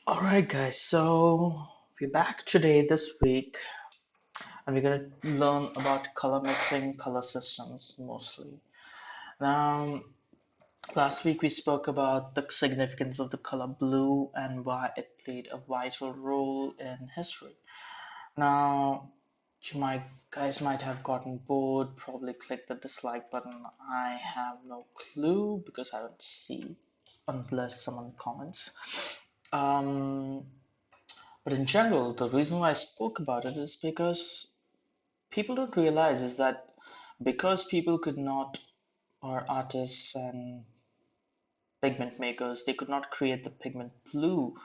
All right, guys. So we're back today, this week, and we're gonna learn about color mixing, color systems mostly. Now, last week we spoke about the significance of the color blue and why it played a vital role in history. Now, you guys might have gotten bored, probably clicked the dislike button. I have no clue because I don't see unless someone comments. Um, But in general, the reason why I spoke about it is because people don't realize is that because people could not, or artists and pigment makers, they could not create the pigment blue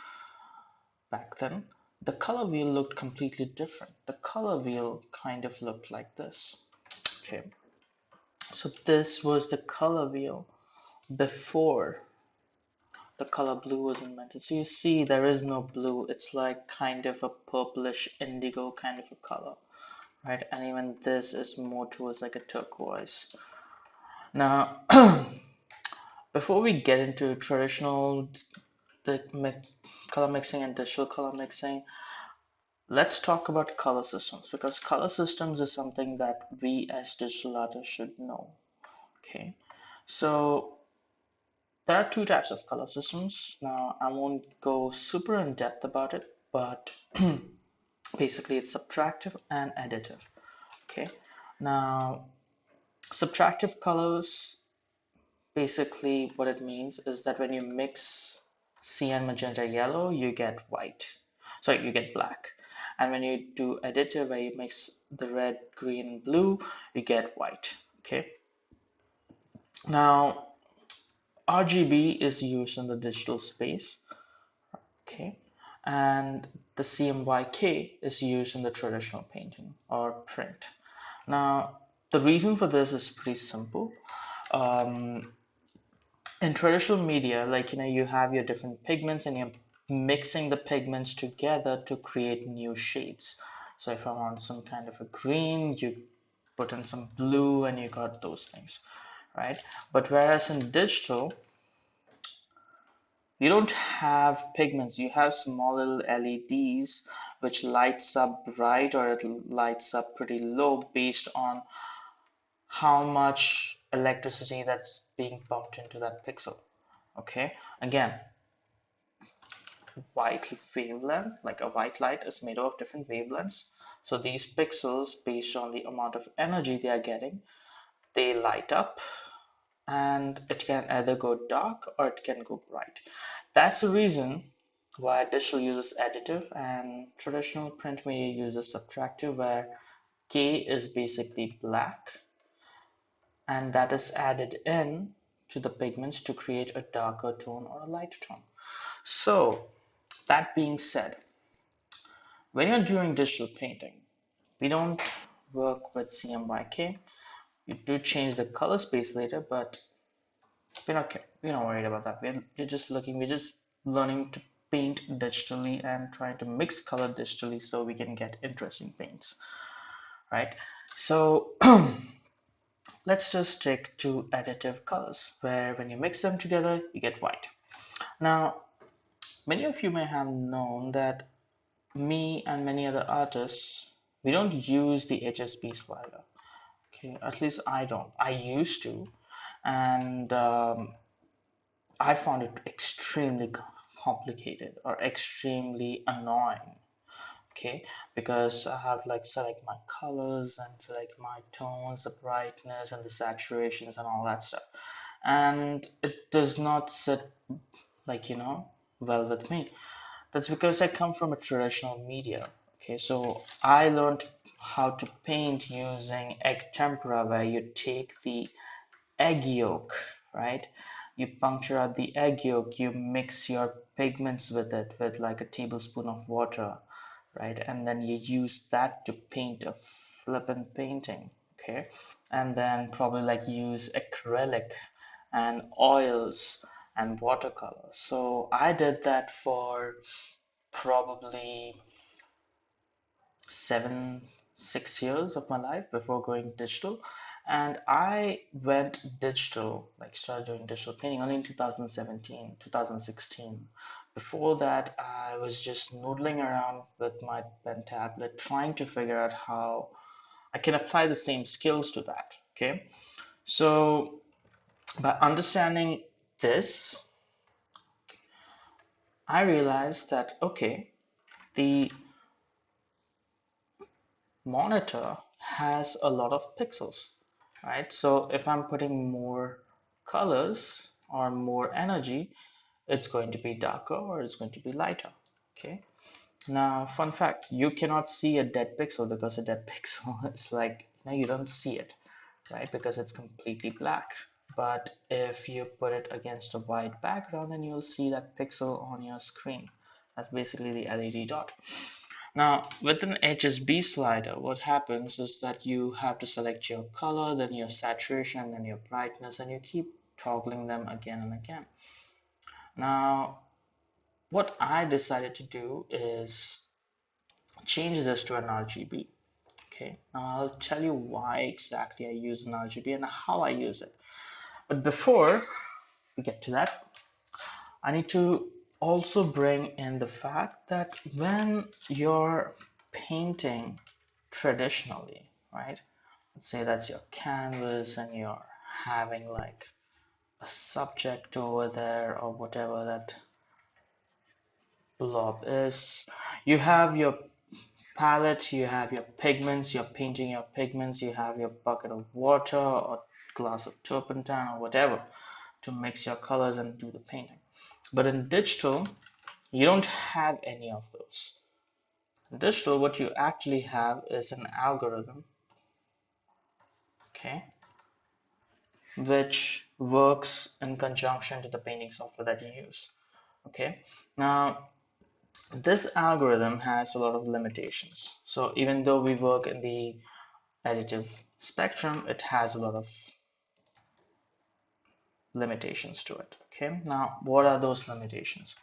back then, the color wheel looked completely different. The color wheel kind of looked like this. Okay, so this was the color wheel before the color blue was invented. So you see, there is no blue, it's like kind of a purplish indigo kind of a color. Right? And even this is more towards like a turquoise. Now, before we get into traditional the color mixing and digital color mixing, let's talk about color systems because color systems is something that we as digital artists should know. Okay, so there are two types of color systems. Now, I won't go super in depth about it, but basically it's subtractive and additive. Okay, now subtractive colors, basically what it means is that when you mix cyan, magenta, yellow, you get white. Sorry, you get black. And when you do additive where you mix the red, green, blue, you get white. Okay. Now, RGB is used in the digital space. Okay. And the CMYK is used in the traditional painting or print. Now, the reason for this is pretty simple. Um, in traditional media, like you have your different pigments and you're mixing the pigments together to create new shades. So if I want some kind of a green, you put in some blue and you got those things, right? But whereas in digital, you don't have pigments, you have small little LEDs which lights up bright or it lights up pretty low based on how much electricity that's being pumped into that pixel. Okay, again, white wavelength, like a white light, is made of different wavelengths. So these pixels, based on the amount of energy they are getting, they light up and it can either go dark or it can go bright. That's the reason why digital uses additive and traditional print media uses subtractive, where K is basically black and that is added in to the pigments to create a darker tone or a lighter tone. So that being said, when you're doing digital painting, we don't work with CMYK. You do change the color space later, but we're not worried about that. We're just learning to paint digitally and trying to mix color digitally so we can get interesting paints, right? So let's just stick to additive colors, where when you mix them together, you get white. Now, many of you may have known that me and many other artists, we don't use the HSB slider. Okay, at least I don't. I used to, and I found it extremely complicated or extremely annoying. Okay, because I have like select my colors and select my tones, the brightness and the saturations and all that stuff, and it does not sit like well with me. That's because I come from a traditional media. Okay, so I learned how to paint using egg tempera, where you take the egg yolk, right? You puncture out the egg yolk, you mix your pigments with it with like a tablespoon of water, right? And then you use that to paint a flippant painting, okay? And then probably like use acrylic and oils and watercolor. So I did that for probably 6 years of my life before going digital. And I went digital, like started doing digital painting only in 2017, 2016. Before that, I was just noodling around with my pen tablet, trying to figure out how I can apply the same skills to that. Okay, so by understanding this, I realized that okay, the monitor has a lot of pixels, right? So if I'm putting more colors or more energy, it's going to be darker or it's going to be lighter. Okay. Now, fun fact, you cannot see a dead pixel because a dead pixel is like, you don't see it, right? Because it's completely black. But if you put it against a white background, then you'll see that pixel on your screen. That's basically the LED dot. Now, with an HSB slider, what happens is that you have to select your color, then your saturation, and then your brightness, and you keep toggling them again and again. Now, what I decided to do is change this to an RGB. Okay, now I'll tell you why exactly I use an RGB and how I use it. But before we get to that, I need to also bring in the fact that when you're painting traditionally, right? Let's say that's your canvas and you're having like a subject over there or whatever that blob is. You have your palette, you have your pigments, you're painting your pigments, you have your bucket of water or glass of turpentine or whatever to mix your colors and do the painting. But in digital, you don't have any of those. In digital, what you actually have is an algorithm, okay, which works in conjunction to the painting software that you use. Okay, now this algorithm has a lot of limitations. So even though we work in the additive spectrum, it has a lot of limitations to it. Okay, now what are those limitations?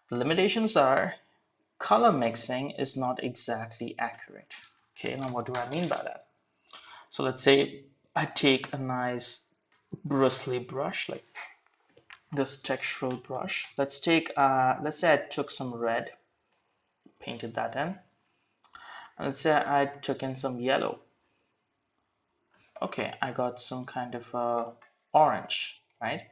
The limitations are color mixing is not exactly accurate. Okay, now what do I mean by that? So let's say I take a nice bristly brush like this textural brush. Let's say I took some red, painted that in, and let's say I took in some yellow. Okay, I got some kind of orange, right?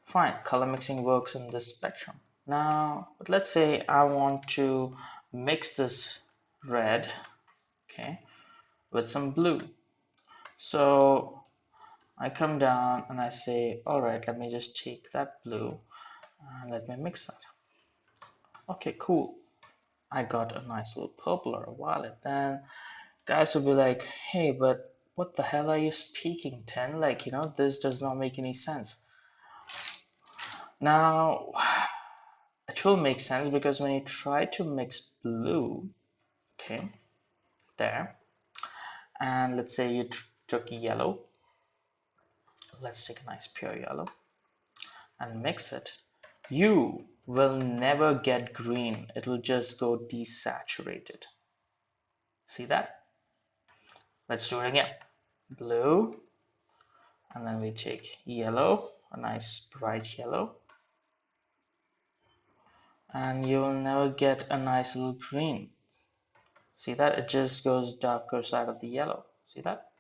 Fine, color mixing works in this spectrum. Now, but let's say I want to mix this red, okay, with some blue. So I come down and I say, all right, let me just take that blue and let me mix that. Okay, cool. I got a nice little purple or a violet. Then guys will be like, hey, but what the hell are you speaking, Ten? Like, this does not make any sense. Now, it will make sense because when you try to mix blue, okay, there, and let's say you took yellow, let's take a nice pure yellow and mix it, you will never get green. It will just go desaturated. See that? Let's do it again. Blue, and then we take yellow, a nice bright yellow, and you will never get a nice little green. See that? It just goes darker side of the yellow. See that?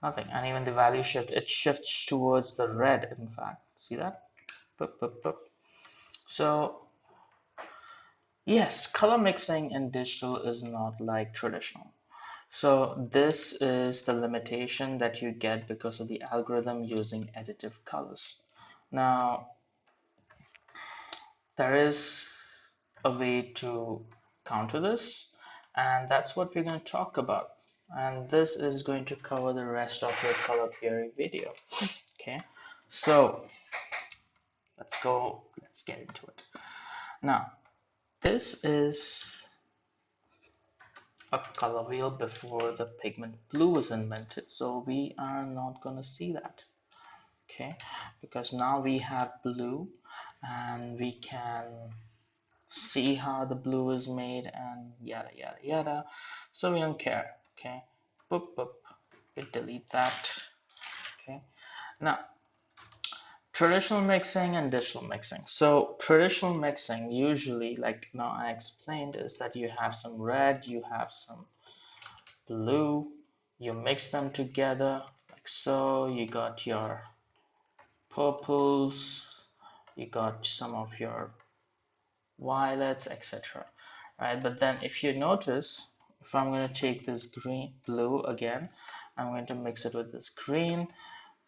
Nothing. And even the value shift, it shifts towards the red, in fact. See that? Boop, boop, boop. So yes, color mixing in digital is not like traditional. So this is the limitation that you get because of the algorithm using additive colors. Now, there is a way to counter this, and that's what we're going to talk about. And this is going to cover the rest of your color theory video. Okay, so let's get into it. Now, this is a color wheel before the pigment blue was invented, so we are not going to see that. Okay, because now we have blue and we can see how the blue is made and yada yada yada, so we don't care. Okay, boop boop, we delete that. Okay, now Traditional mixing and digital mixing. So traditional mixing usually, like now I explained, is that you have some red, you have some blue, you mix them together like so, you got your purples, you got some of your violets, etc. Right? But then if you notice, if I'm going to take this green blue again, I'm going to mix it with this green,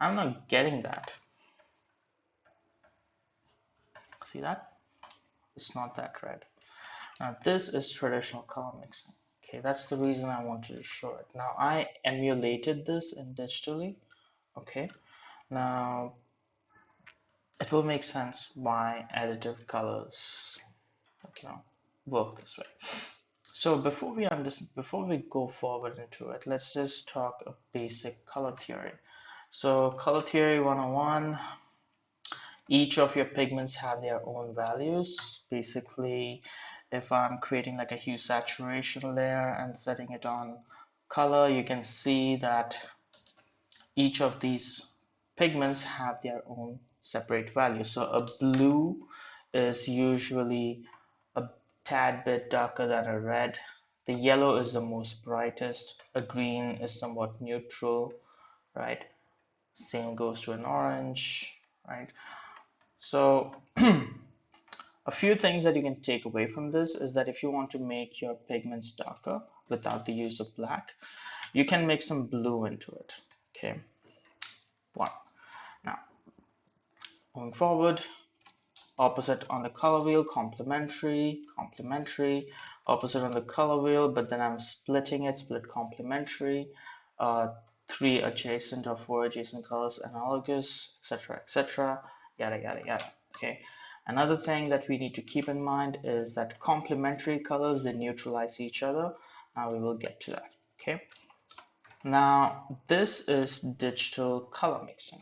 I'm not getting that. See that? It's not that red. Now this is traditional color mixing. Okay, that's the reason I wanted to show it. Now I emulated this in digitally. Okay, now it will make sense why additive colors, work this way. So before we go forward into it, let's just talk a basic color theory. So color theory 101, each of your pigments have their own values. Basically, if I'm creating like a hue saturation layer and setting it on color, you can see that each of these pigments have their own separate value. So a blue is usually a tad bit darker than a red. The yellow is the most brightest. A green is somewhat neutral, right? Same goes to an orange, right? So a few things that you can take away from this is that if you want to make your pigments darker without the use of black, you can mix some blue into it. Okay, one. Now, moving forward, opposite on the color wheel, complementary, complementary, opposite on the color wheel, but then I'm splitting it, split complementary, three adjacent or four adjacent colors analogous, etc., etc., yada yada yada. Okay. Another thing that we need to keep in mind is that complementary colors, they neutralize each other. Now we will get to that. Okay. Now this is digital color mixing.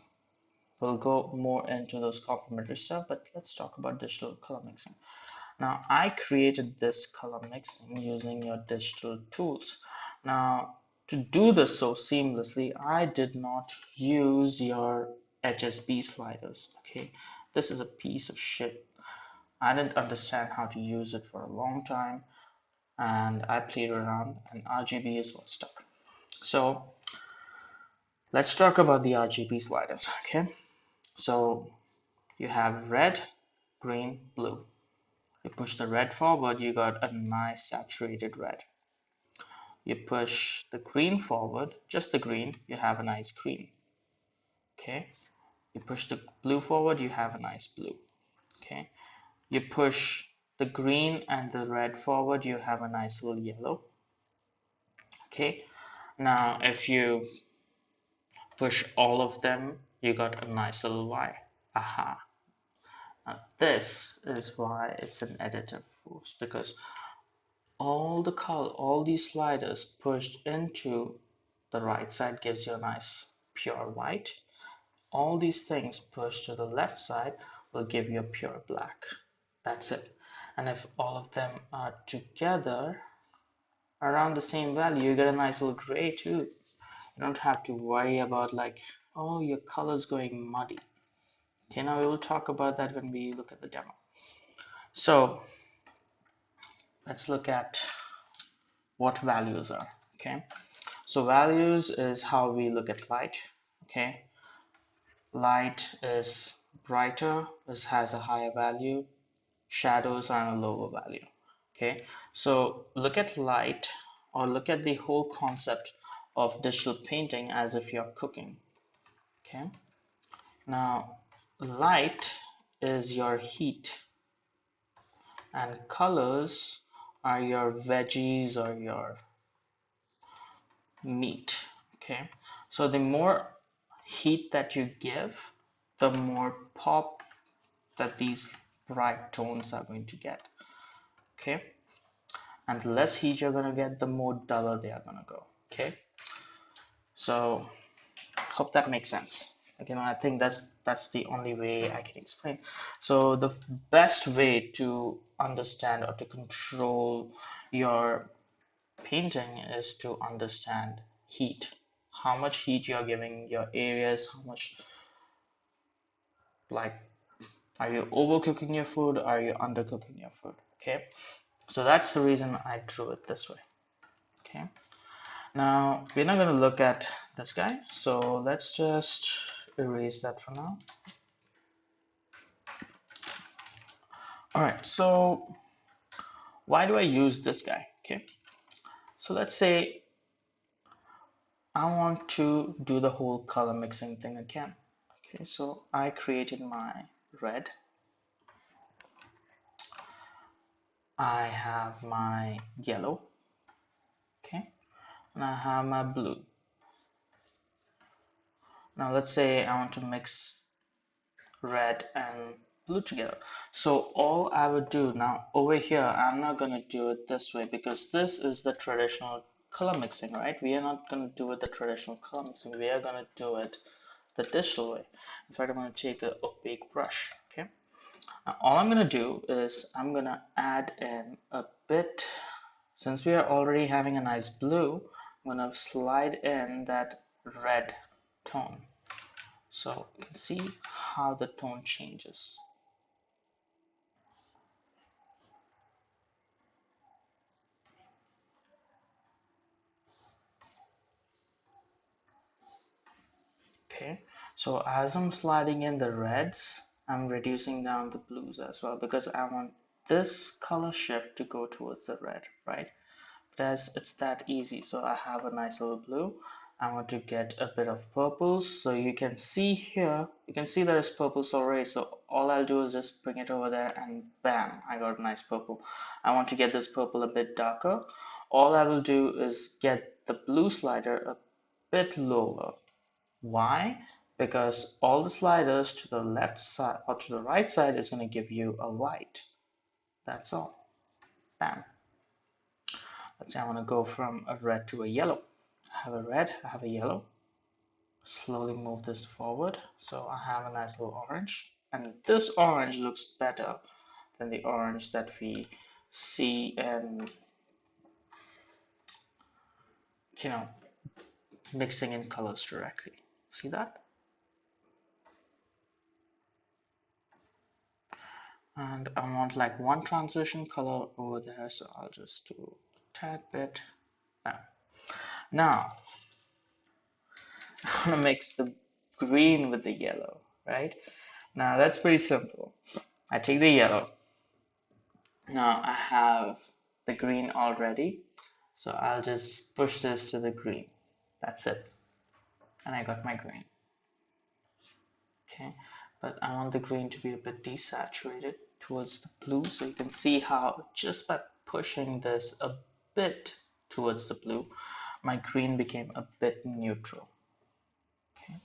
We'll go more into those complementary stuff, but let's talk about digital color mixing. Now, I created this color mixing using your digital tools. Now, to do this so seamlessly, I did not use your HSB sliders. Okay, this is a piece of shit. I didn't understand how to use it for a long time, and I played around, and RGB is what stuck. So, let's talk about the RGB sliders. Okay, so you have red, green, blue. You push the red forward, you got a nice saturated red. You push the green forward, just the green, you have a nice green. Okay. You push the blue forward, you have a nice blue. Okay. You push the green and the red forward, you have a nice little yellow. Okay. Now, if you push all of them, you got a nice little Y. Aha. Now, this is why it's an additive force, because all these sliders pushed into the right side gives you a nice pure white. All these things pushed to the left side will give you a pure black. That's it. And if all of them are together around the same value, you get a nice little gray too. You don't have to worry about like, oh, your color's going muddy. Okay, now we will talk about that when we look at the demo. So let's look at what values are. Okay, so values is how we look at light. Okay, light is brighter, it has a higher value, shadows are a lower value. Okay, so look at light, or look at the whole concept of digital painting as if you're cooking. Okay, now light is your heat and colors are your veggies or your meat. Okay, so the more heat that you give, the more pop that these bright tones are going to get. Okay, and the less heat you're going to get, the more duller they are going to go. Okay, so hope that makes sense. Again, I think that's the only way I can explain. So the best way to understand or to control your painting is to understand heat, how much heat you're giving your areas, how much Like, are you overcooking your food? Are you undercooking your food? Okay, so that's the reason I drew it this way. Okay, now we're not going to look at this guy, so let's just erase that for now. All right, so why do I use this guy? Okay, so let's say I want to do the whole color mixing thing again. Okay, so I created my red. I have my yellow. Okay, and I have my blue. Now let's say I want to mix red and blue together. So all I would do now over here, I'm not going to do it this way because this is the traditional color mixing, right? We are not going to do it the traditional color mixing. We are going to do it the digital way. In fact, I'm going to take an opaque brush. Okay. Now all I'm going to do is I'm going to add in a bit, since we are already having a nice blue, I'm going to slide in that red tone. So you can see how the tone changes. Okay, so as I'm sliding in the reds, I'm reducing down the blues as well because I want this color shift to go towards the red, right? But as it's that easy, so I have a nice little blue. I want to get a bit of purples, so you can see here, you can see there is purples already, so all I'll do is just bring it over there and bam, I got a nice purple. I want to get this purple a bit darker. All I will do is get the blue slider a bit lower. Why? Because all the sliders to the left side or to the right side is going to give you a white. That's all. Bam. Let's say I want to go from a red to a yellow. I have a red, I have a yellow. Slowly move this forward. So I have a nice little orange. And this orange looks better than the orange that we see in, you know, mixing in colors directly. See that? And I want like one transition color over there, so I'll just do a tad bit. Now I want to mix the green with the yellow, right? Now that's pretty simple. I take the yellow. Now I have the green already, so I'll just push this to the green. That's it. And I got my green. Okay, but I want the green to be a bit desaturated towards the blue, so you can see how just by pushing this a bit towards the blue, my green became a bit neutral. Okay,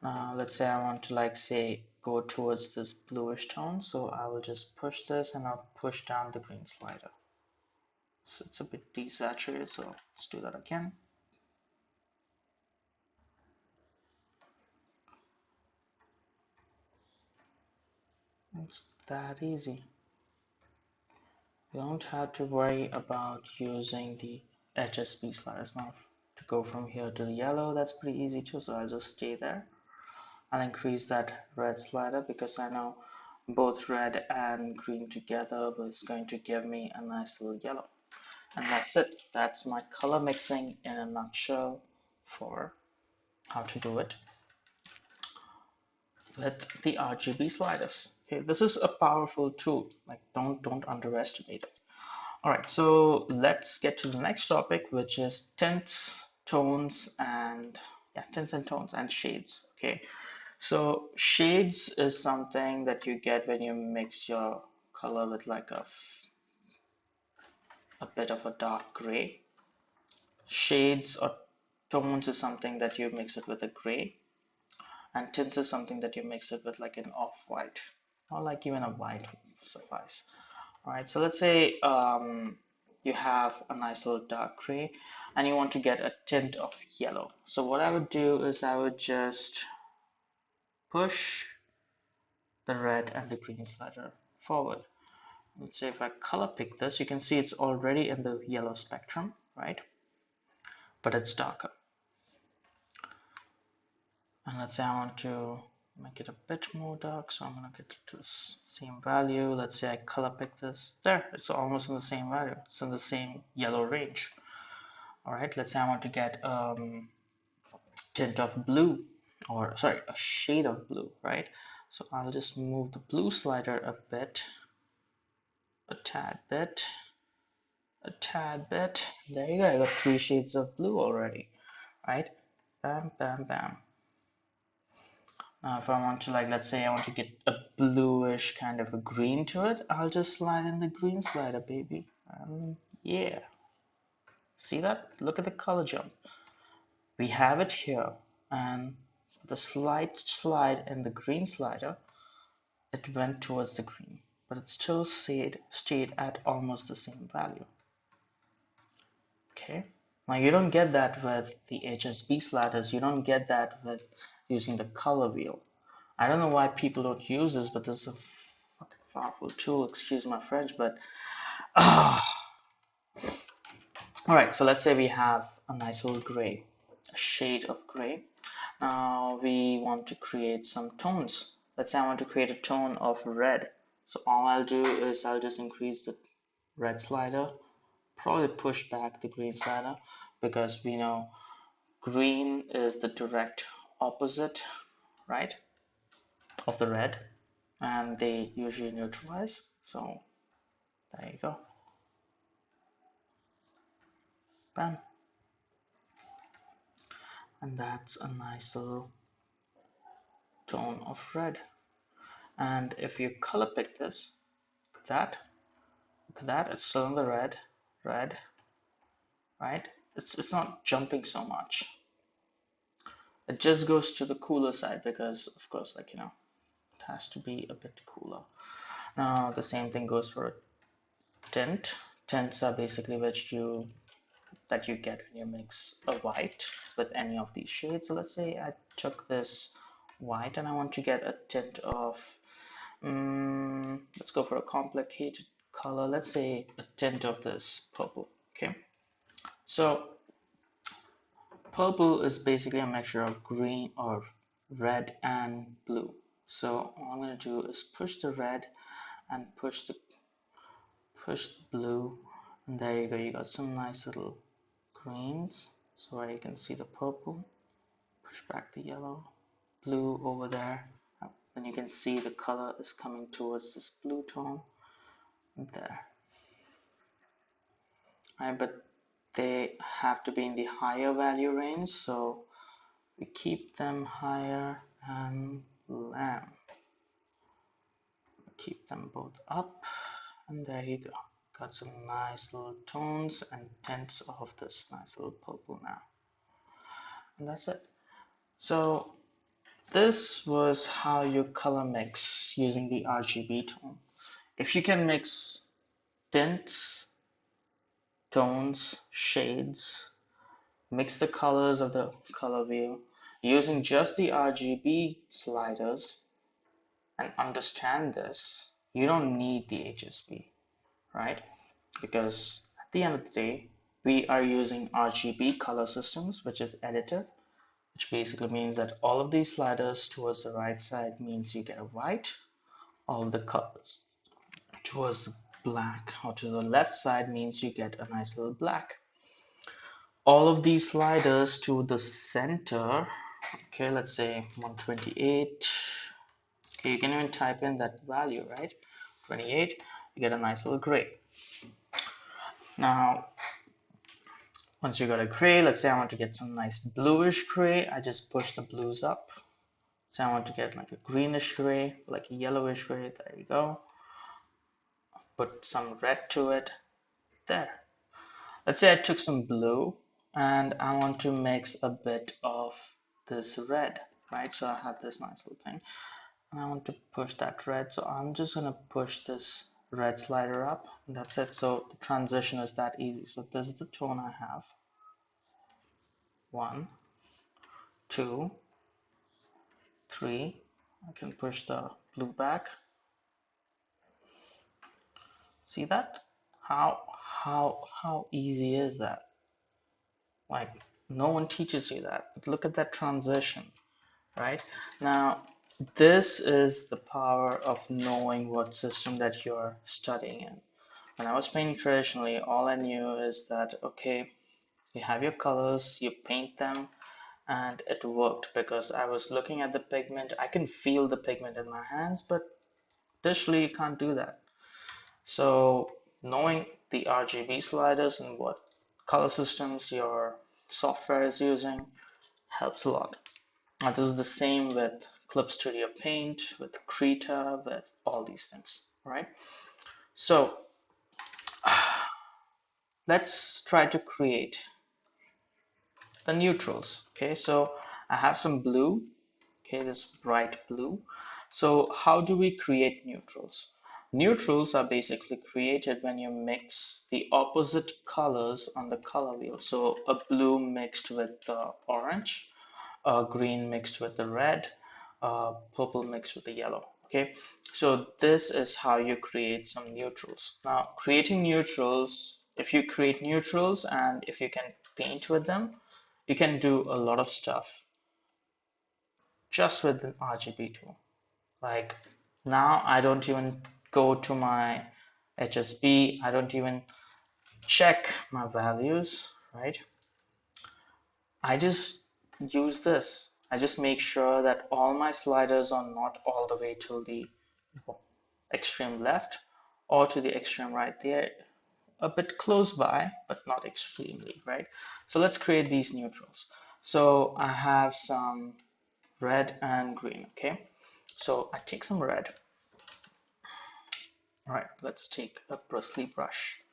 now let's say I want to like say go towards this bluish tone, so I will just push this and I'll push down the green slider. So it's a bit desaturated, so let's do that again. It's that easy. You don't have to worry about using the HSB sliders. Now to go from here to the yellow, that's pretty easy too, so I'll just stay there. I'll increase that red slider because I know both red and green together is going to give me a nice little yellow. And that's it. That's my color mixing in a nutshell for how to do it with the RGB sliders. Okay, this is a powerful tool. Like don't underestimate it. All right, so let's get to the next topic, which is tints, tones, and tints and tones and shades. Okay, so shades is something that you get when you mix your color with like a bit of a dark gray. Shades or tones is something that you mix it with a gray, and tints is something that you mix it with like an off-white or like even a white suffice. All right, so let's say you have a nice little dark gray and you want to get a tint of yellow. So what I would do is I would just push the red and the green slider forward. Let's say if I color pick this, you can see it's already in the yellow spectrum, right? But it's darker. And let's say I want to make it a bit more dark, so I'm gonna get it to the same value. Let's say I color pick this. There, it's almost in the same value. It's in the same yellow range. All right, let's say I want to get tint of blue, or sorry, a shade of blue, right? So I'll just move the blue slider a bit, a tad bit, a tad bit. There you go, I got 3 shades of blue already, right? Bam, bam, bam. Now if I want to, like, let's say I want to get a bluish kind of a green to it, I'll just slide in the green slider, baby. Yeah, see that? Look at the color jump. We have it here, and the slight slide in the green slider, it went towards the green, but it still stayed at almost the same value. Okay, now you don't get that with the HSB sliders. You don't get that with using the color wheel. I don't know why people don't use this, but this is a fucking powerful tool. Excuse my French, but all right. So let's say we have a nice little gray, a shade of gray. Now we want to create some tones. Let's say I want to create a tone of red. So all I'll do is I'll just increase the red slider, probably push back the green slider, because we know green is the direct opposite, right, of the red, and they usually neutralize. So there you go. Bam. And that's a nice little tone of red. And if you color pick this, look at that, it's still in the red, right? It's not jumping so much. It just goes to the cooler side because, of course, like, it has to be a bit cooler. Now the same thing goes for a tint. Tints are basically that you get when you mix a white with any of these shades. So let's say I took this white and I want to get a tint of, let's go for a complicated color. Let's say a tint of this purple. Okay, so purple is basically a mixture of green or red and blue. So all I'm going to do is push the red and push the blue, and there you go, you got some nice little greens. So where you can see the purple, push back the yellow, blue over there, and you can see the color is coming towards this blue tone there. Right, but they have to be in the higher value range, so we keep them higher and lamb. Keep them both up, and there you go. Got some nice little tones and tints of this nice little purple now. And that's it. So this was how you color mix using the RGB tone. If you can mix tints, tones, shades, mix the colors of the color wheel using just the RGB sliders and understand this, you don't need the HSB, right? Because at the end of the day, we are using RGB color systems, which is additive, which basically means that all of these sliders towards the right side means you get a white, all of the colors towards the black or to the left side means you get a nice little black. All of these sliders to the center, okay, let's say 128, okay, you can even type in that value, right? 28, you get a nice little gray. Now once you got a gray, let's say I want to get some nice bluish gray, I just push the blues up. Say I want to get like a greenish gray, like a yellowish gray, there you go. Put some red to it, there. Let's say I took some blue and I want to mix a bit of this red, right? So I have this nice little thing and I want to push that red. So I'm just gonna push this red slider up and that's it. So the transition is that easy. So this is the tone I have. 1, 2, 3. I can push the blue back. See that? How easy is that? Like, no one teaches you that. But look at that transition, right? Now This is the power of knowing what system that you're studying in. When I was painting traditionally, all I knew is that, okay, you have your colors, you paint them, and it worked because I was looking at the pigment. I can feel the pigment in my hands, but digitally you can't do that. So knowing the RGB sliders and what color systems your software is using helps a lot. Now, this is the same with Clip Studio Paint, with Krita, with all these things, right? So let's try to create the neutrals. Okay, so I have some blue. Okay, this bright blue. So how do we create neutrals? Neutrals are basically created when you mix the opposite colors on the color wheel. So a blue mixed with the orange, a green mixed with the red, purple mixed with the yellow. Okay, so this is how you create some neutrals. Now, creating neutrals, if you create neutrals and if you can paint with them, you can do a lot of stuff just with an RGB tool. Like now I don't even go to my HSB, I don't even check my values, right? I just use this. I just make sure that all my sliders are not all the way to the extreme left or to the extreme right. They're a bit close by, but not extremely, right? So let's create these neutrals. So I have some red and green, okay? So I take some red. All right, let's take a bristly brush.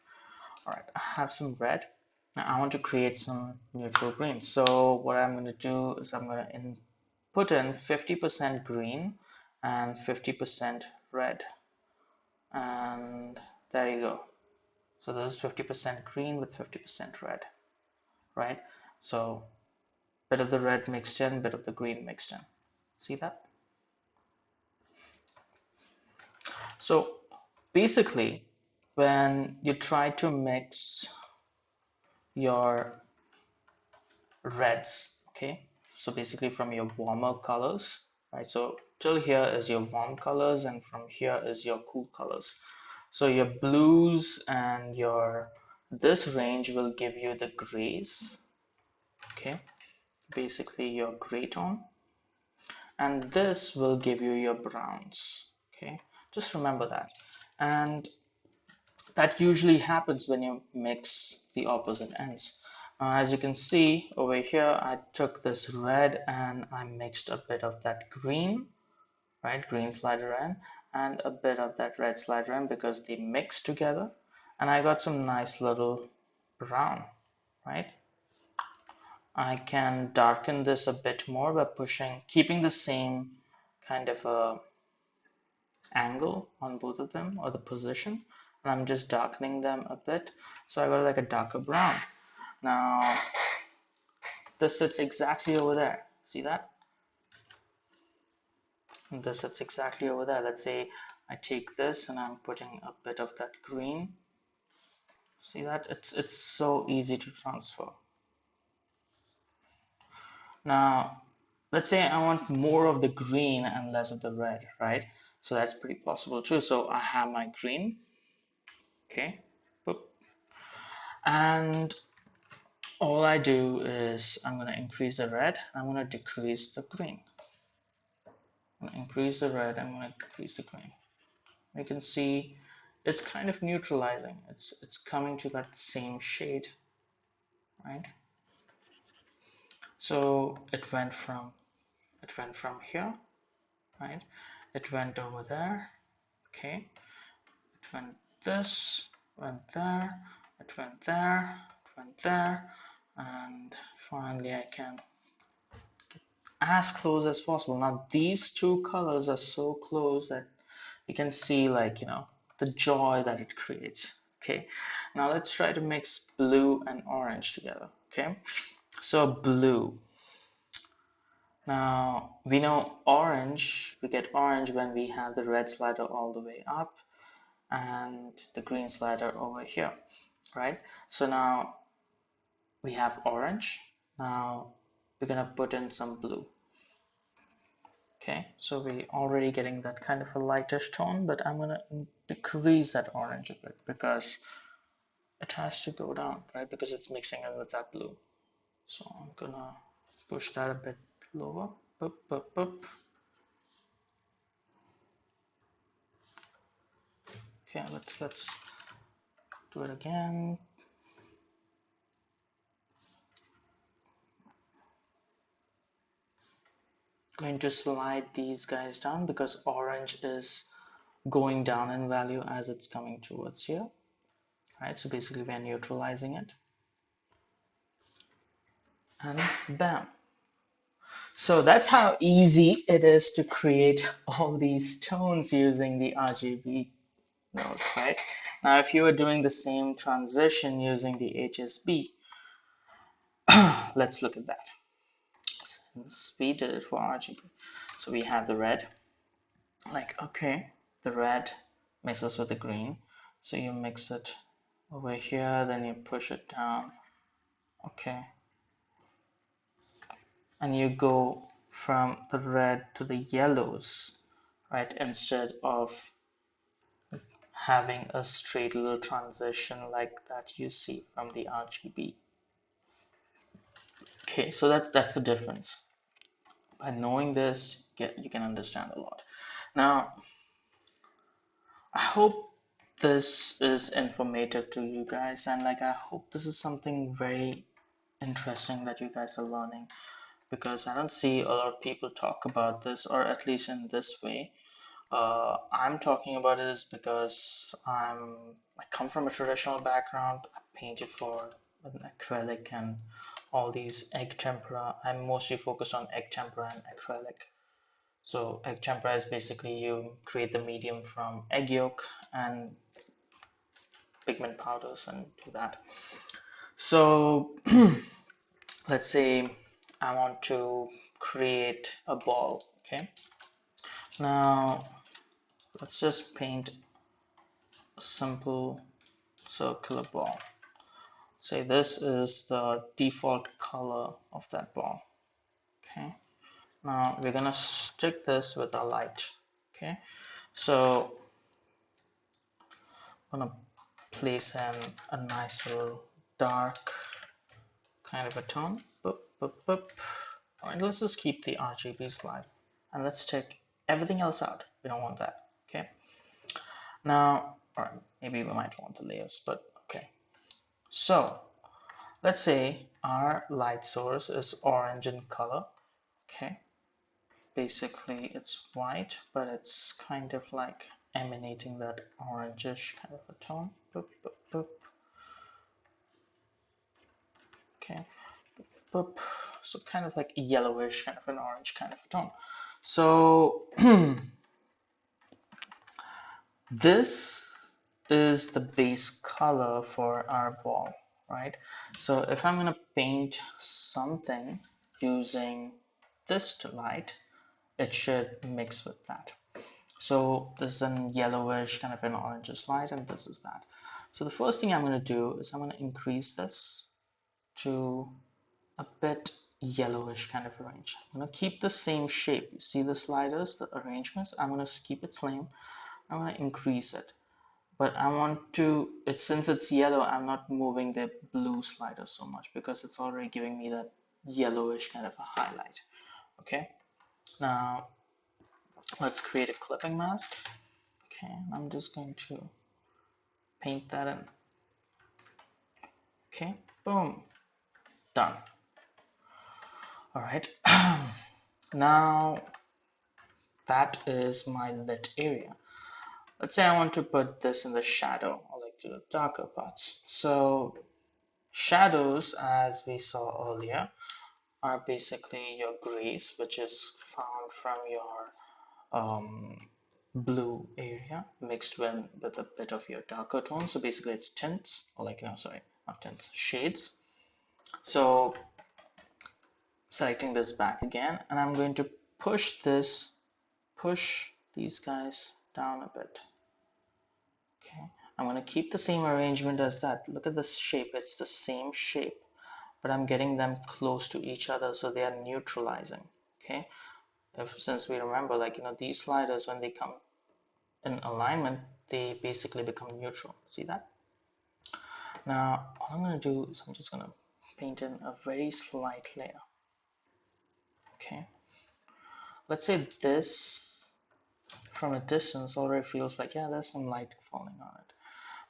All right, I have some red. Now I want to create some neutral green. So what I'm going to do is I'm going to put in 50% green and 50% red. And there you go. So this is 50% green with 50% red, right? So bit of the red mixed in, bit of the green mixed in. See that? So basically, when you try to mix your reds, okay, so basically from your warmer colors, right? So till here is your warm colors, and from here is your cool colors. So your blues and your this range will give you the grays, okay, basically your gray tone, and this will give you your browns, okay, just remember that. And that usually happens when you mix the opposite ends. As you can see over here, I took this red and I mixed a bit of that green, right, green slider in, and a bit of that red slider in because they mix together, and I got some nice little brown, right? I can darken this a bit more by keeping the same kind of a angle on both of them, or the position, and I'm just darkening them a bit, so I got like a darker brown. Now this sits exactly over there, see that? And this sits exactly over there. Let's say I take this and I'm putting a bit of that green, see that? It's so easy to transfer. Now let's say I want more of the green and less of the red, right? So that's pretty possible too. So I have my green, okay, boop, and all I do is I'm going to increase the red, I'm going to decrease the green. I'm going to increase the red, I'm going to decrease the green. You can see it's kind of neutralizing. It's coming to that same shade, right? So it went from here, right? It went over there, okay? It went this, went there, it went there, it went there, and finally I can as close as possible. Now these two colors are so close that you can see, like, the joy that it creates. Okay, now let's try to mix blue and orange together. Okay, so blue. Now we know orange, we get orange when we have the red slider all the way up and the green slider over here, right? So now we have orange. Now we're gonna put in some blue. Okay, so we're already getting that kind of a lightish tone, but I'm gonna decrease that orange a bit because it has to go down, right? Because it's mixing in with that blue. So I'm gonna push that a bit lower. Boop, boop, boop. Okay, let's do it again. Going to slide these guys down because orange is going down in value as it's coming towards here. Right, so basically we're neutralizing it. And bam. So that's how easy it is to create all these tones using the RGB node, right? Now, if you were doing the same transition using the HSB, let's look at that. Since we did it for RGB, so we have the red, like, okay, the red mixes with the green, so you mix it over here, then you push it down, okay, and you go from the red to the yellows, right, instead of having a straight little transition like that you see from the RGB. Okay, so that's the difference. By knowing this, you can understand a lot. Now, I hope this is informative to you guys, and like I hope this is something very interesting that you guys are learning, because I don't see a lot of people talk about this, or at least in this way. I'm talking about it is because I come from a traditional background. I painted for an acrylic and all these egg tempera. I'm mostly focused on egg tempera and acrylic. So egg tempera is basically you create the medium from egg yolk and pigment powders and do that. So let's say I want to create a ball. Okay, now let's just paint a simple circular ball. Say this is the default color of that ball. Okay, now we're gonna stick this with a light. Okay, so I'm gonna place in a nice little dark kind of a tone. Boop, boop, boop. All right, let's just keep the RGB slide and let's take everything else out. We don't want that. Okay, now, all right, maybe we might want the layers, but okay. So let's say our light source is orange in color. Okay, basically it's white, but it's kind of like emanating that orangish kind of a tone. Boop, boop, boop. Okay, boop. So kind of like a yellowish, kind of an orange kind of a tone. So this is the base color for our ball, right? So if I'm going to paint something using this light, it should mix with that. So this is a yellowish, kind of an orangish light, and this is that. So the first thing I'm going to do is I'm going to increase this to a bit yellowish kind of a range. I'm going to keep the same shape. You see the sliders, the arrangements, I'm going to keep it same. I'm going to increase it. But I want to, since it's yellow, I'm not moving the blue slider so much because it's already giving me that yellowish kind of a highlight. Okay, now let's create a clipping mask. Okay, I'm just going to paint that in. Okay, boom, done. All right, now that is my lit area. Let's say I want to put this in the shadow, or like the darker parts. So shadows, as we saw earlier, are basically your grays, which is found from your blue area mixed with a bit of your darker tone. So basically it's tints, or like, sorry, not tints, shades. So selecting this back again, and I'm going to push these guys down a bit. Okay, I'm going to keep the same arrangement as that. Look at this shape, it's the same shape, but I'm getting them close to each other so they are neutralizing. Okay, since we remember, like, these sliders, when they come in alignment, they basically become neutral. See that? Now, all I'm going to do is I'm just going to paint in a very slight layer. Okay. Let's say this, from a distance, already feels like, yeah, there's some light falling on it.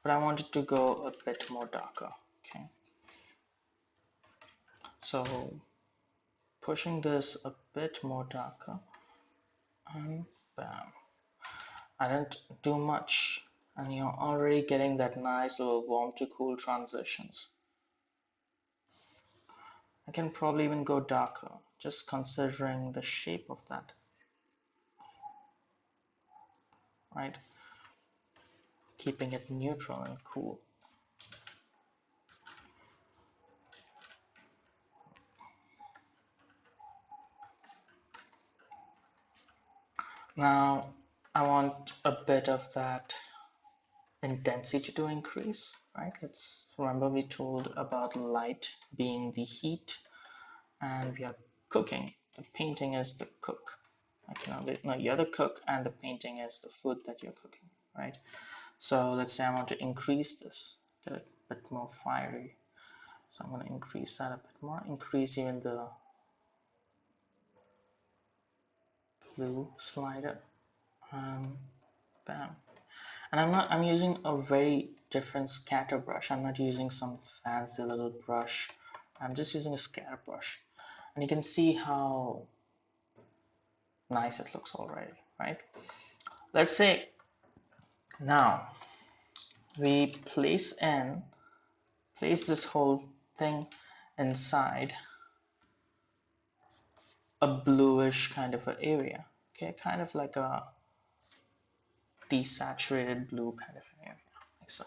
But I want it to go a bit more darker. Okay. So, pushing this a bit more darker, and bam. I didn't do much, and you're already getting that nice little warm to cool transitions. I can probably even go darker, just considering the shape of that, right? Keeping it neutral and cool. Now, I want a bit of that intensity to increase, right? Let's remember we told about light being the heat, and we are cooking. The painting is the cook. No, you're the cook, and the painting is the food that you're cooking, right? So let's say I want to increase this, get it a bit more fiery. So I'm going to increase that a bit more, increase even the blue slider, bam. And I'm using a very different scatter brush. I'm not using some fancy little brush. I'm just using a scatter brush. And you can see how nice it looks already, right? Let's say now we place this whole thing inside a bluish kind of an area, okay, kind of like a desaturated blue kind of an area, like so.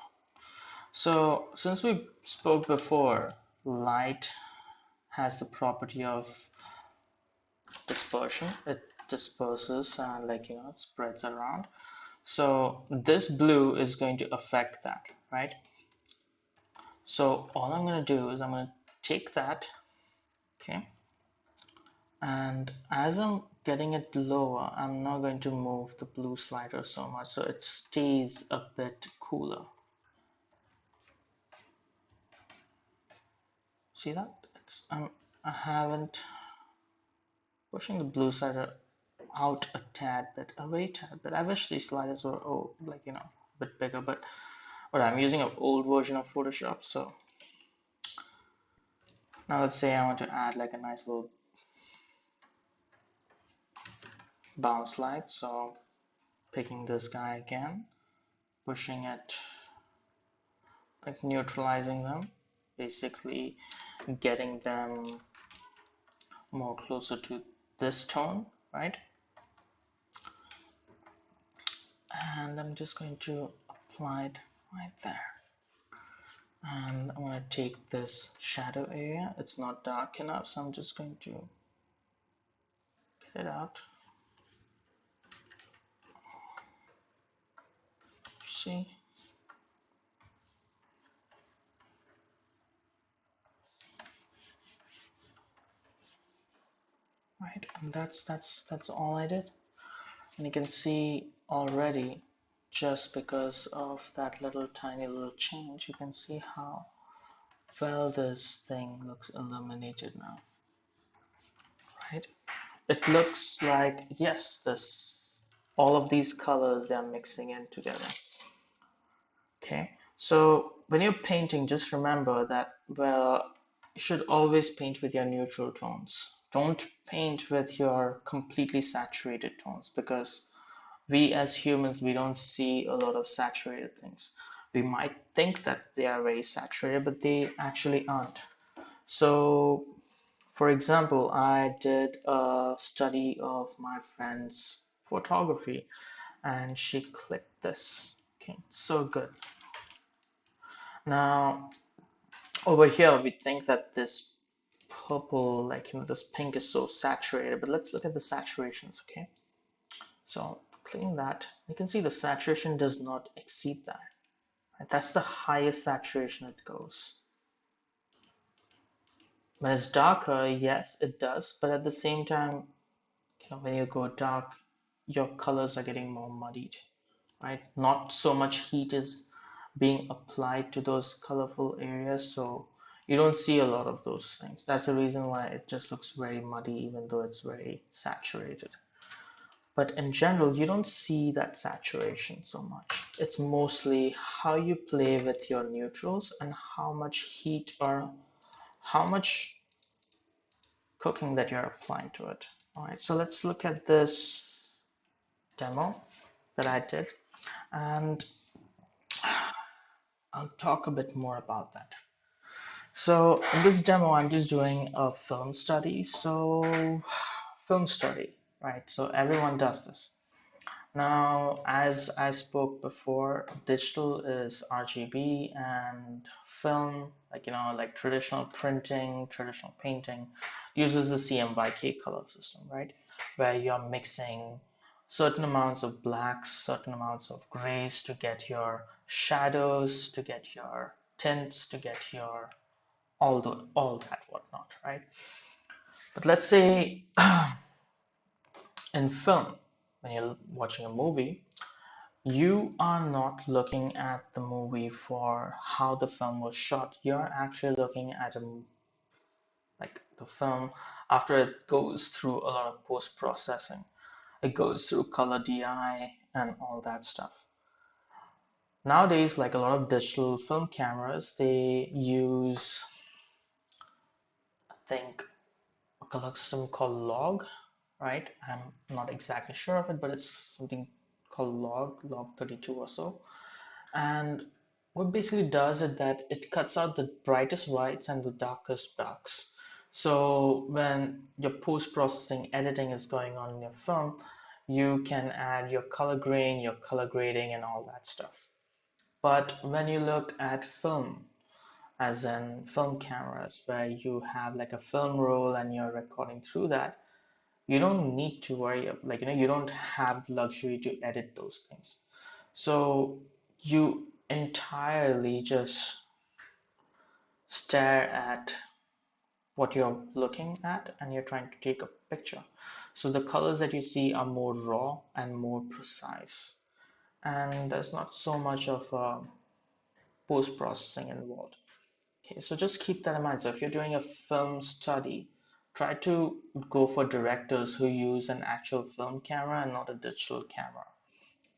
So since we spoke before, light has the property of dispersion. It disperses and, like, it spreads around. So this blue is going to affect that, right? So all I'm going to do is I'm going to take that, okay, and as I'm getting it lower, I'm not going to move the blue slider so much, so it stays a bit cooler. See that? I haven't pushing the blue slider out a tad bit, a very tad bit. I wish these sliders were a bit bigger, but I'm using an old version of Photoshop. So now let's say I want to add like a nice little bounce light. So picking this guy again, pushing it, like neutralizing them, basically getting them more closer to this tone, right? And I'm just going to apply it right there. And I'm going to take this shadow area. It's not dark enough, so I'm just going to get it out. See? Right, and that's all I did. And you can see already, just because of that little tiny little change, you can see how well this thing looks illuminated now. Right? It looks like, yes, all of these colors, they're mixing in together. Okay, so when you're painting, just remember that, well, you should always paint with your neutral tones. Don't paint with your completely saturated tones, because we as humans, we don't see a lot of saturated things. We might think that they are very saturated, but they actually aren't. So for example, I did a study of my friend's photography, and she clicked this. Okay, so good. Now over here we think that this purple, like, this pink is so saturated, but let's look at the saturations. Okay, so clicking that, you can see the saturation does not exceed that, right? That's the highest saturation it goes. When it's darker, yes, it does, but at the same time, when you go dark, your colors are getting more muddied, right? Not so much heat is being applied to those colorful areas, so you don't see a lot of those things. That's the reason why it just looks very muddy, even though it's very saturated. But in general, you don't see that saturation so much. It's mostly how you play with your neutrals and how much heat or how much cooking that you're applying to it. All right, so let's look at this demo that I did, and I'll talk a bit more about that. So in this demo, I'm just doing a film study. So film study, right? So everyone does this. Now, as I spoke before, digital is RGB and film, like traditional printing, traditional painting, uses the CMYK color system, right? Where you're mixing certain amounts of blacks, certain amounts of grays to get your shadows, to get your tints, to get your all that whatnot, right? But let's say in film, when you're watching a movie, you are not looking at the movie for how the film was shot. You're actually looking at like the film after it goes through a lot of post processing. It goes through color DI and all that stuff. Nowadays, like a lot of digital film cameras, they use, I think, a color system called log, right? I'm not exactly sure of it, but it's something called log 32 or so. And what basically does is that it cuts out the brightest whites and the darkest darks. So when your post-processing editing is going on in your film, you can add your color grain, your color grading, and all that stuff. But when you look at film, as in film cameras, where you have like a film roll and you're recording through that, you don't need to worry, you don't have the luxury to edit those things. So you entirely just stare at what you're looking at and you're trying to take a picture. So the colors that you see are more raw and more precise. And there's not so much of post-processing involved. Okay, so just keep that in mind. So if you're doing a film study, try to go for directors who use an actual film camera and not a digital camera.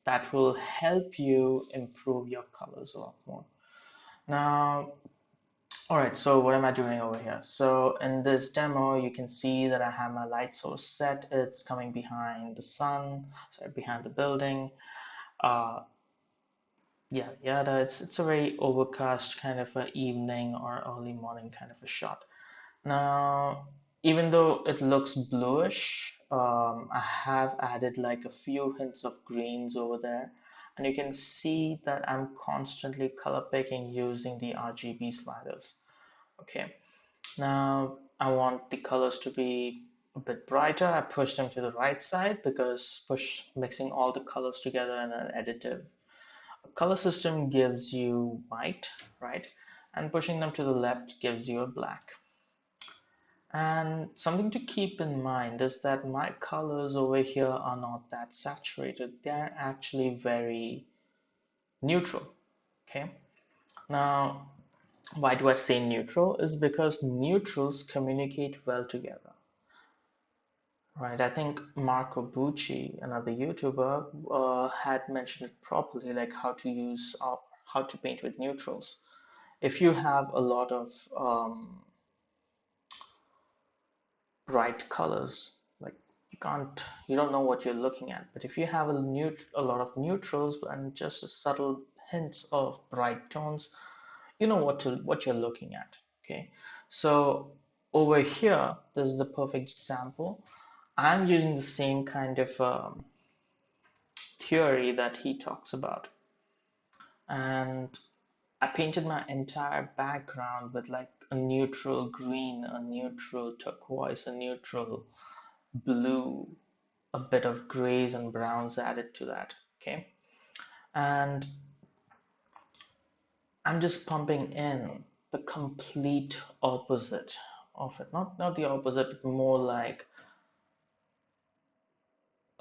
That will help you improve your colors a lot more. Now, all right, so what am I doing over here? So in this demo, you can see that I have my light source set. It's coming behind the sun, sorry, behind the building. Uh, yeah, it's a very overcast kind of a evening or early morning kind of a shot. Now, even though it looks bluish, I have added like a few hints of greens over there. And you can see that I'm constantly color picking using the RGB sliders. Okay, now I want the colors to be a bit brighter. I push them to the right side because mixing all the colors together in an additive color system gives you white, right? And pushing them to the left gives you a black. And something to keep in mind is that my colors over here are not that saturated. They're actually very neutral. Okay. Now, why do I say neutral? Is because neutrals communicate well together. Right. I think Marco Bucci, another YouTuber, had mentioned it properly, like how to paint with neutrals. If you have a lot of bright colors, like you don't know what you're looking at. But if you have a lot of neutrals and just a subtle hints of bright tones, you know what you're looking at. Okay, so over here, this is the perfect example. I'm using the same kind of theory that he talks about, and I painted my entire background with like a neutral green, a neutral turquoise, a neutral blue, a bit of grays and browns added to that. Okay, and I'm just pumping in the complete opposite of it. Not the opposite, but more like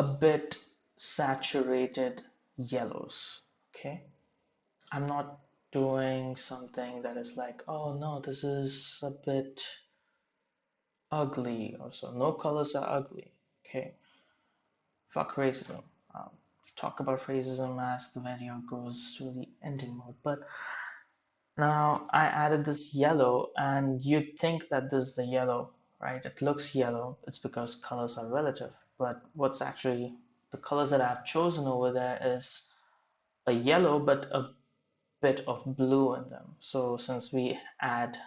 a bit saturated yellows. Okay, I'm not doing something that is like, oh no, this is a bit ugly or so. No colors are ugly. Okay, fuck racism. I'll talk about racism as the video goes to the ending mode. But now I added this yellow, and you'd think that this is the yellow, right? It looks yellow. It's because colors are relative. But what's actually the colors that I've chosen over there is a yellow, but a bit of blue in them. So since we add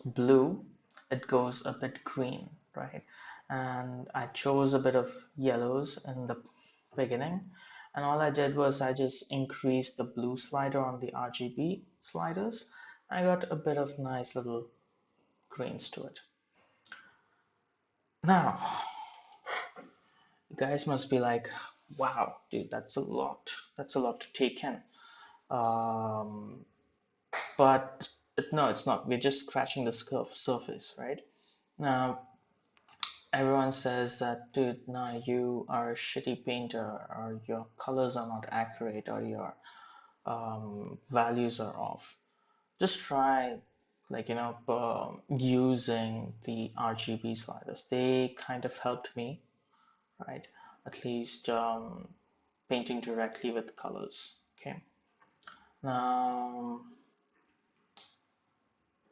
blue, it goes a bit green, right? And I chose a bit of yellows in the beginning, and all I did was I just increased the blue slider on the RGB sliders. I got a bit of nice little greens to it. Now, you guys must be like, wow, dude, that's a lot. That's a lot to take in. Um, but no, it's not. We're just scratching the surface, right? Now, everyone says that, dude, no, you are a shitty painter, or your colors are not accurate, or your values are off. Just try, like, using the RGB sliders. They kind of helped me, right? At least painting directly with colors. Okay. Now,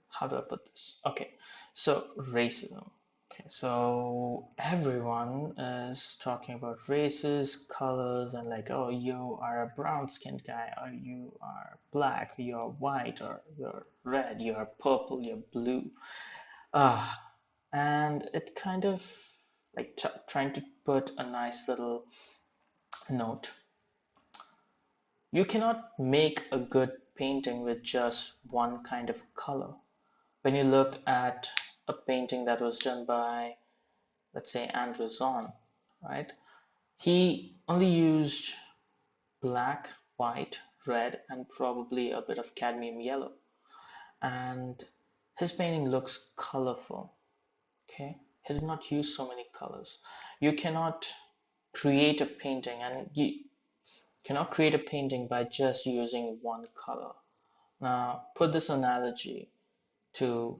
how do I put this? Okay, so racism. Okay, so everyone is talking about races, colors, and like, oh, you are a brown skinned guy, or you are black, or you're white, or you're red, you're purple, you're blue. Ah, and it kind of like trying to put a nice little note. You cannot make a good painting with just one kind of color. When you look at a painting that was done by, let's say, Andrew Zahn, right? He only used black, white, red, and probably a bit of cadmium yellow. And his painting looks colorful, okay? He did not use so many colors. You cannot create a painting, and you cannot create a painting by just using one color. Now, put this analogy to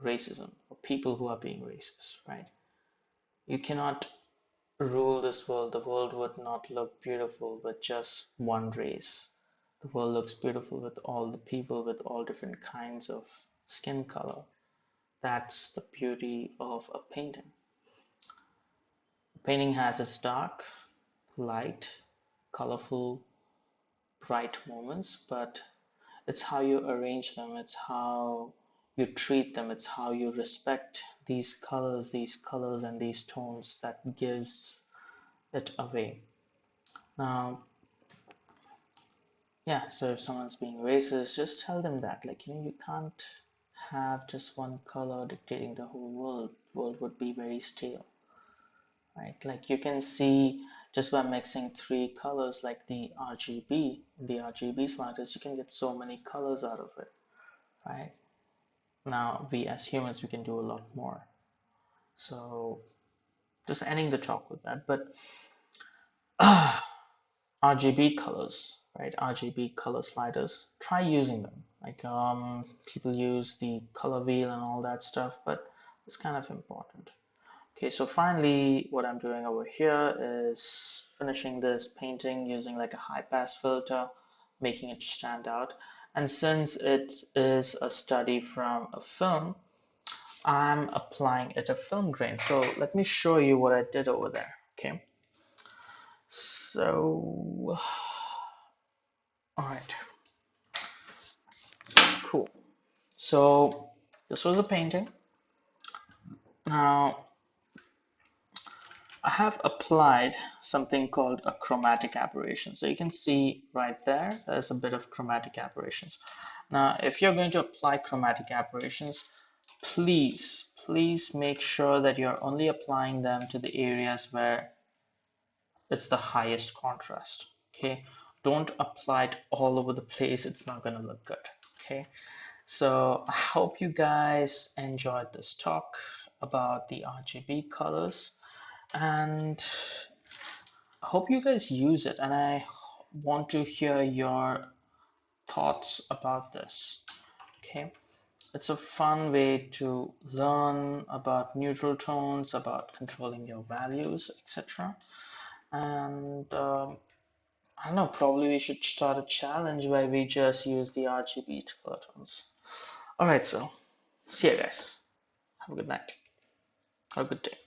racism, or people who are being racist, right? You cannot rule this world. The world would not look beautiful with just one race. The world looks beautiful with all the people with all different kinds of skin color. That's the beauty of a painting. A painting has its dark, light, colorful, bright moments, but it's how you arrange them, it's how you treat them, it's how you respect these colors and these tones that gives it away. Now, yeah, so if someone's being racist, just tell them that, like, you can't have just one color dictating the whole world. World would be very stale, right? Like, you can see just by mixing three colors, like the RGB sliders, you can get so many colors out of it, right? Now, we as humans, we can do a lot more. So, just ending the talk with that. But RGB colors, right? RGB color sliders. Try using them. Like people use the color wheel and all that stuff, but it's kind of important. Okay, so finally, what I'm doing over here is finishing this painting using like a high pass filter, making it stand out. And since it is a study from a film, I'm applying it a film grain. So let me show you what I did over there. Okay. So, all right, cool. So this was a painting. Now I have applied something called a chromatic aberration. So you can see right there, there's a bit of chromatic aberrations. Now, if you're going to apply chromatic aberrations, please make sure that you're only applying them to the areas where it's the highest contrast. Okay, don't apply it all over the place. It's not going to look good. Okay, so I hope you guys enjoyed this talk about the RGB colors, and hope you guys use it, and I want to hear your thoughts about this. Okay, it's a fun way to learn about neutral tones, about controlling your values, etc. And I don't know, probably we should start a challenge where we just use the RGB color tones. All right, so see you guys. Have a good night. Have a good day.